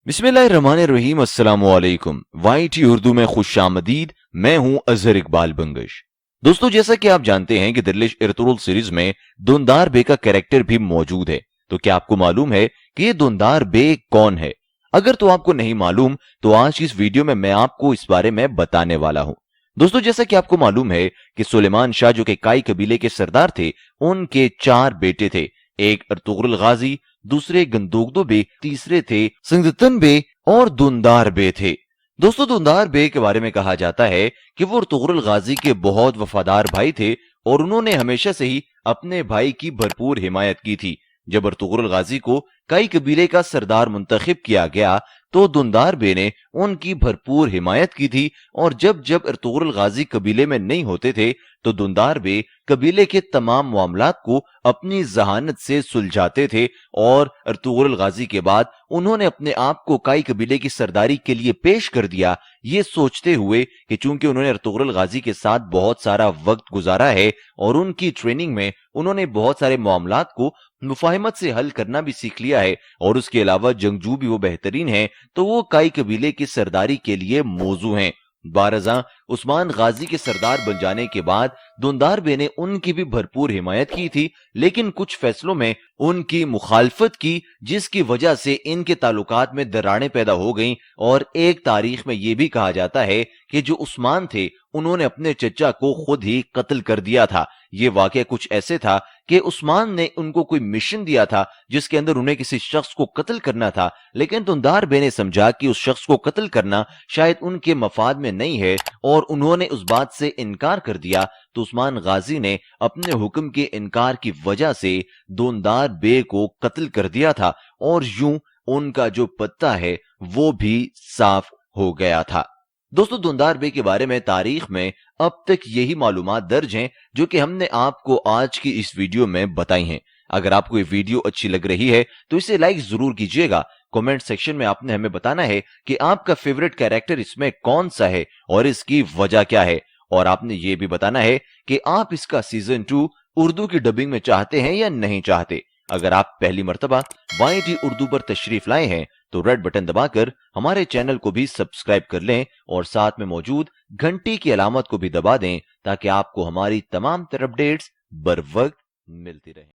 बिस्मिल्लाहिर्रहमानिर्रहीम। अस्सलाम वालेकुम। YT उर्दू में खुशामदीद। मैं हूं अजहर इकबाल बंगश। दोस्तों, जैसा कि आप जानते हैं कि दिल्लिश इरतुगरुल सीरीज में दुंदार बे का कैरेक्टर भी मौजूद है। तो क्या आपको मालूम है कि ये दुंदार बे कौन है? अगर तो आपको नहीं मालूम तो आज की इस वीडियो में मैं आपको इस बारे में बताने वाला हूं। दोस्तों, जैसा कि आपको मालूम है कि सुलेमान शाह जो कि काई कबीले के सरदार थे, उनके 4 बेटे थे। एक अर्तुगरुल गाजी, दूसरे गंदोगदो बे, तीसरे थे सिंदतन बे और दुंदार बे थे। दोस्तों, दुंदार बे के बारे में कहा जाता है कि वो अर्तुगरुल गाजी के बहुत वफादार भाई थे और उन्होंने हमेशा से ही अपने भाई की भरपूर हिमायत की थी। जब अर्तुगरुल गाजी को कई कबीले का सरदार मुंतखब किया गया तो दुंदार बे ने उनकी भरपूर हिमायत की थी और जब जब अर्तुगरुल गाजी कबीले में नहीं होते थे तो दुंदार बे कबीले के तमाम मामलात को अपनी जहानत से सुलझाते थे और अर्तुगरुल गाजी के बाद उन्होंने अपने आप को काई कबीले की सरदारी के लिए पेश कर दिया, ये सोचते हुए कि चूंकि उन्होंने अर्तुगरुल गाजी के साथ बहुत सारा वक्त गुजारा है और उनकी ट्रेनिंग में उन्होंने बहुत सारे मामलात को मुफाहिमत से हल करना भी सीख लिया है और उसके अलावा जंगजू भी वो बेहतरीन है, तो वो काई कबीले की सरदारी के लिए मौजू हैं। बारज़ां उस्मान गाजी के सरदार बन जाने के बाद दुंदार बे ने उनकी भी भरपूर हिमायत की थी, लेकिन कुछ फैसलों में उनकी मुखालफत की, जिसकी वजह से इनके ताल्लुकात में दरारें पैदा हो गईं और एक तारीख में यह भी कहा जाता है कि जो उस्मान थे उन्होंने अपने चचा को खुद ही कत्ल कर दिया था। यह वाकया कुछ ऐसे था कि उस्मान ने उनको कोई मिशन दिया था जिसके अंदर उन्हें किसी शख्स को कत्ल करना था, लेकिन दुंदार बे ने समझा कि उस शख्स को कत्ल करना शायद उनके मफाद में नहीं है और उन्होंने उस बात से इनकार कर दिया। तो उस्मान गाजी ने अपने हुक्म के इनकार की वजह से दुंदार बे को कत्ल कर दिया था और यूं उनका जो पत्ता है वो भी साफ हो गया था। दोस्तों, दुंदार बे के बारे में तारीख में अब तक यही मालूमात दर्ज हैं जो कि हमने आपको आज की इस वीडियो में बताई हैं। अगर आपको ये वीडियो अच्छी लग रही है तो इसे लाइक जरूर कीजिएगा। कमेंट सेक्शन में आपने हमें बताना है कि आपका फेवरेट कैरेक्टर इसमें कौन सा है और इसकी वजह क्या है, और आपने ये भी बताना है कि आप इसका सीजन 2 उर्दू की डबिंग में चाहते हैं या नहीं चाहते। अगर आप पहली मर्तबा YT उर्दू पर तशरीफ लाए हैं तो रेड बटन दबाकर हमारे चैनल को भी सब्सक्राइब कर लें और साथ में मौजूद घंटी की अलामत को भी दबा दें ताकि आपको हमारी तमाम तरह अपडेट्स बर वक्त मिलती रहे।